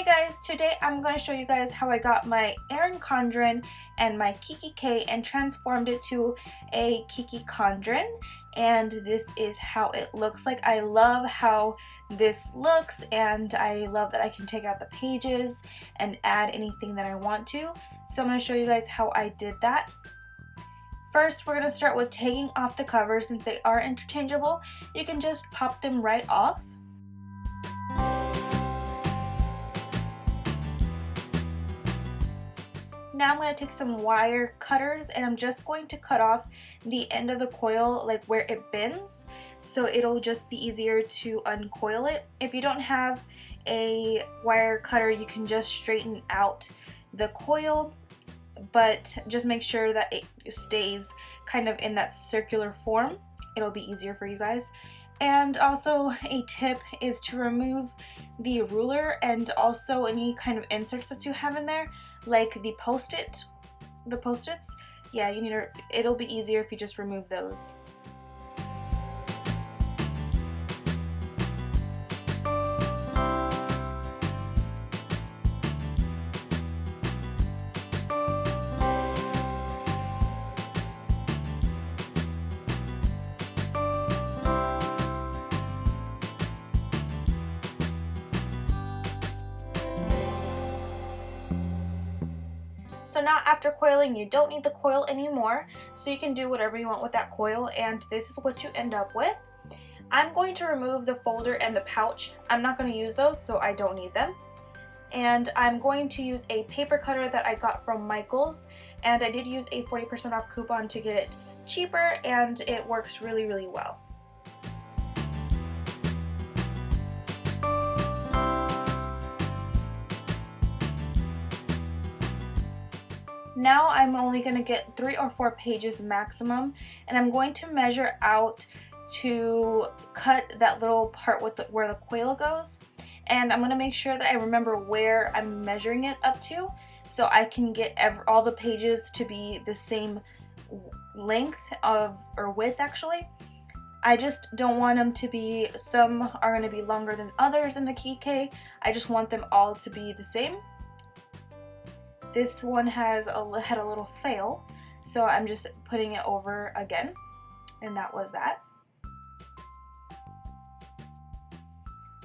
Hey guys, today I'm going to show you guys how I got my Erin Condren and my Kikki and transformed it to a Kikki Condren, and this is how it looks like. I love how this looks, and I love that I can take out the pages and add anything that I want to. So I'm going to show you guys how I did that. First, we're going to start with taking off the covers. Since they are interchangeable, you can just pop them right off. Now I'm going to take some wire cutters and I'm just going to cut off the end of the coil, like where it bends, so it'll just be easier to uncoil it. If you don't have a wire cutter, you can just straighten out the coil, but just make sure that it stays kind of in that circular form. It'll be easier for you guys. And also a tip is to remove the ruler and also any kind of inserts that you have in there, like the post-its. Yeah, you need to, it'll be easier if you just remove those. So now after coiling, you don't need the coil anymore, so you can do whatever you want with that coil, and this is what you end up with. I'm going to remove the folder and the pouch. I'm not going to use those, so I don't need them. And I'm going to use a paper cutter that I got from Michael's, and I did use a 40% off coupon to get it cheaper, and it works really, really well. Now I'm only going to get 3 or 4 pages maximum, and I'm going to measure out to cut that little part with where the coil goes, and I'm going to make sure that I remember where I'm measuring it up to, so I can get all the pages to be the same length or width actually. I just don't want them to be, some are going to be longer than others in the Kikki. I just want them all to be the same. This one had a little fail, so I'm just putting it over again, and that was that.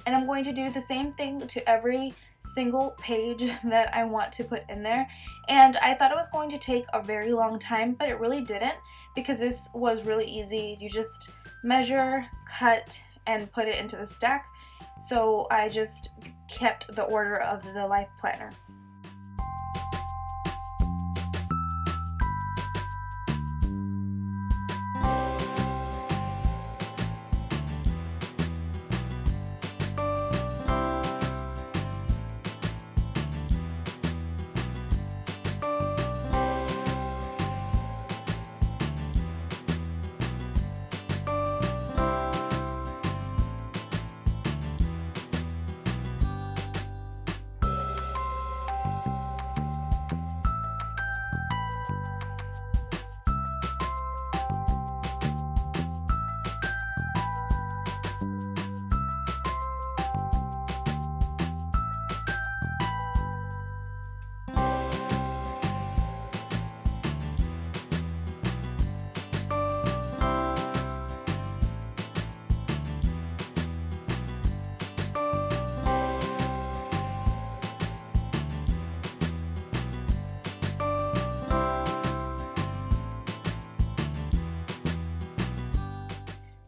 And I'm going to do the same thing to every single page that I want to put in there. And I thought it was going to take a very long time, but it really didn't, because this was really easy. You just measure, cut, and put it into the stack. So I just kept the order of the life planner.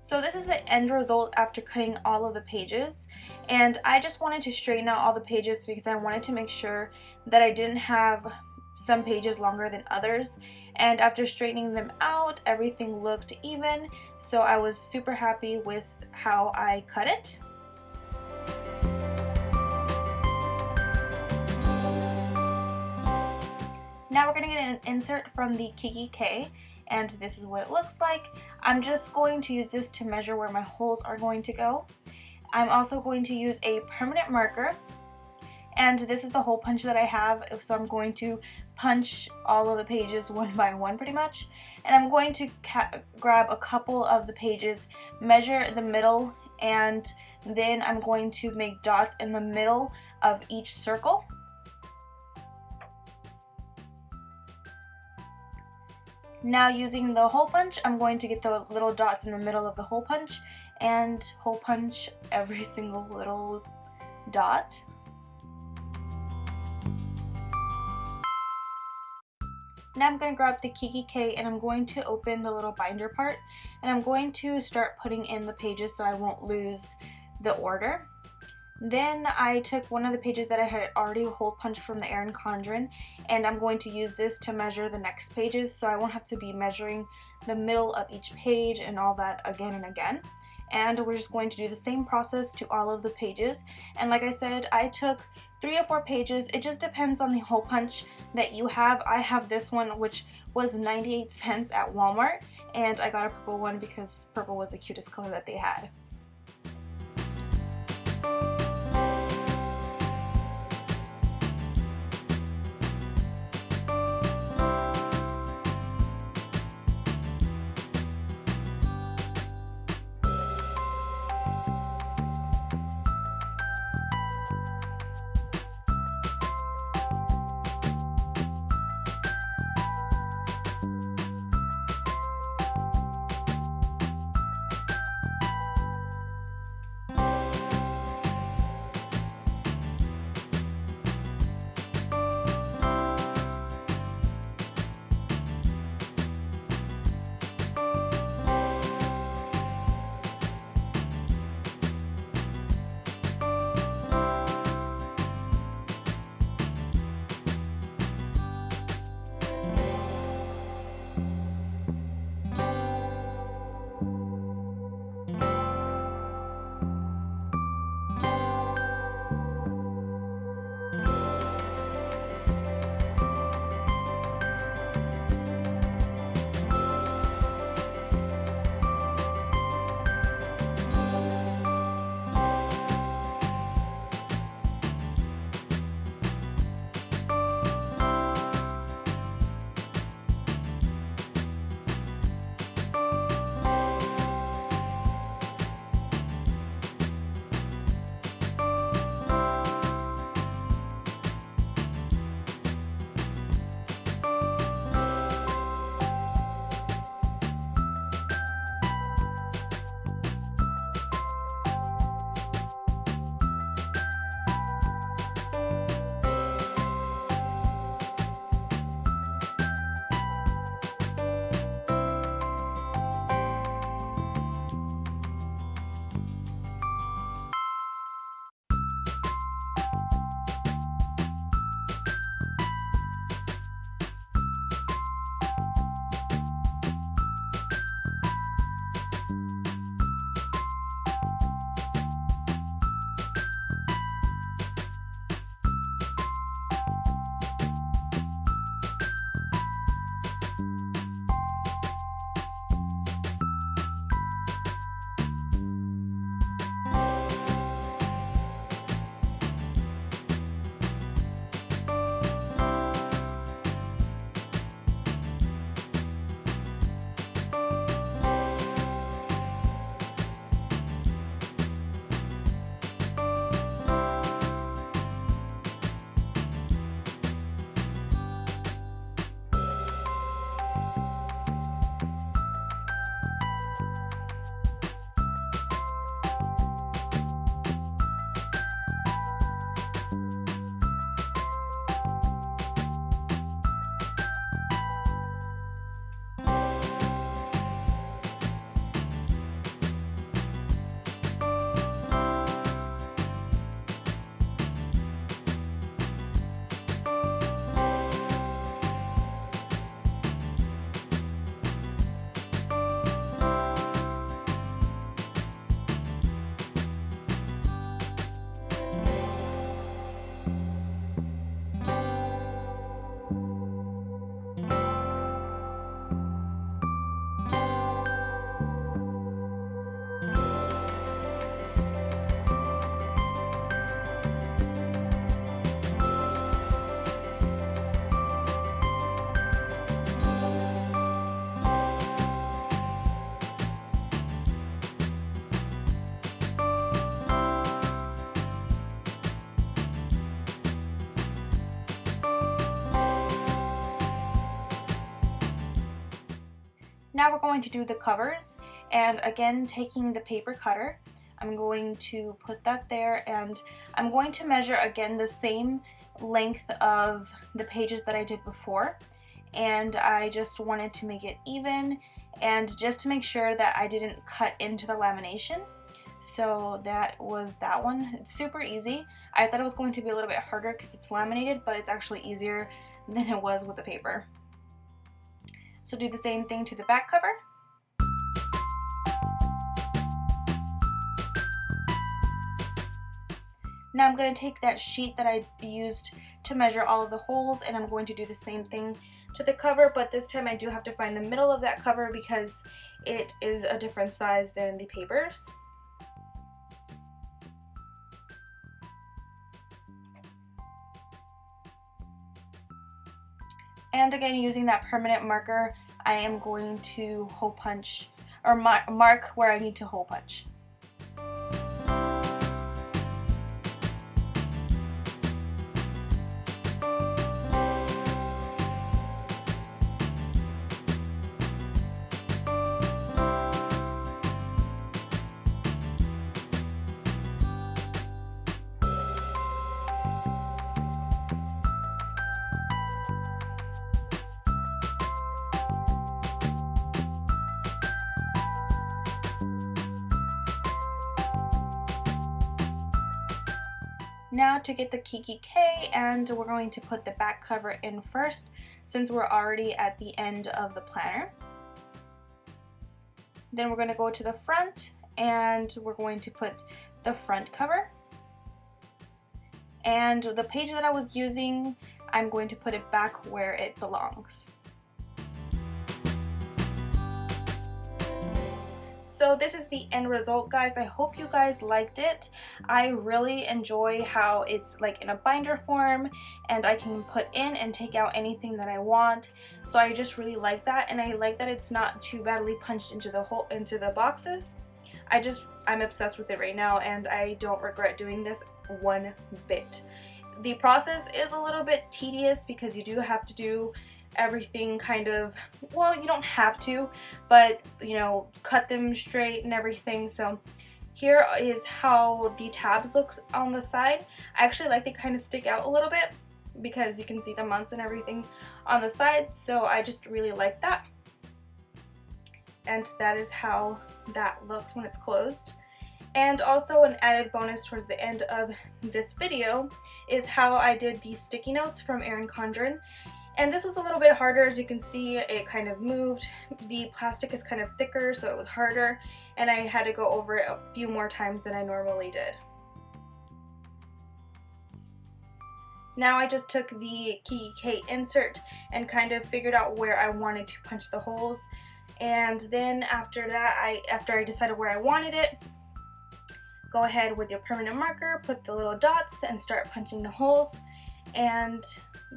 So this is the end result after cutting all of the pages, and I just wanted to straighten out all the pages because I wanted to make sure that I didn't have some pages longer than others, and after straightening them out, everything looked even, so I was super happy with how I cut it. Now we're going to get an insert from the Kikki, and this is what it looks like. I'm just going to use this to measure where my holes are going to go. I'm also going to use a permanent marker, and this is the hole punch that I have, so I'm going to punch all of the pages one by one pretty much, and I'm going to grab a couple of the pages, measure the middle, and then I'm going to make dots in the middle of each circle. Now using the hole punch, I'm going to get the little dots in the middle of the hole punch and hole punch every single little dot. Now I'm going to grab the Kikki and I'm going to open the little binder part, and I'm going to start putting in the pages so I won't lose the order. Then I took one of the pages that I had already hole punched from the Erin Condren, and I'm going to use this to measure the next pages so I won't have to be measuring the middle of each page and all that again and again. And we're just going to do the same process to all of the pages. And like I said, I took 3 or 4 pages. It just depends on the hole punch that you have. I have this one, which was 98 cents at Walmart, and I got a purple one because purple was the cutest color that they had. Now we're going to do the covers, and again, taking the paper cutter, I'm going to put that there, and I'm going to measure again the same length of the pages that I did before, and I just wanted to make it even and just to make sure that I didn't cut into the lamination. So that was that one. It's super easy. I thought it was going to be a little bit harder because it's laminated, but it's actually easier than it was with the paper. So do the same thing to the back cover. Now I'm going to take that sheet that I used to measure all of the holes, and I'm going to do the same thing to the cover, but this time I do have to find the middle of that cover because it is a different size than the papers. And again, using that permanent marker, I am going to hole punch, or mark where I need to hole punch. Now to get the Kikki K, and we're going to put the back cover in first since we're already at the end of the planner. Then we're going to go to the front and we're going to put the front cover. And the page that I was using, I'm going to put it back where it belongs. So this is the end result, guys. I hope you guys liked it. I really enjoy how it's like in a binder form and I can put in and take out anything that I want. So I just really like that, and I like that it's not too badly punched into the boxes. I'm obsessed with it right now, and I don't regret doing this one bit. The process is a little bit tedious because you do have to do everything kind of, well, you don't have to, but you know, cut them straight and everything. So here is how the tabs look on the side. I actually like they kind of stick out a little bit because you can see the months and everything on the side, so I just really like that. And that is how that looks when it's closed. And also an added bonus towards the end of this video is how I did these sticky notes from Erin Condren. And this was a little bit harder. As you can see, it kind of moved. The plastic is kind of thicker, so it was harder, and I had to go over it a few more times than I normally did. Now I just took the Kikki K insert and kind of figured out where I wanted to punch the holes. And then after that, after I decided where I wanted it, go ahead with your permanent marker, put the little dots, and start punching the holes. And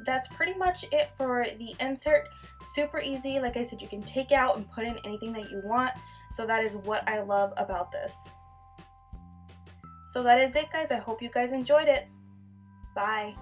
that's pretty much it for the insert. Super easy. Like I said, you can take out and put in anything that you want. So that is what I love about this. So that is it, guys. I hope you guys enjoyed it. Bye.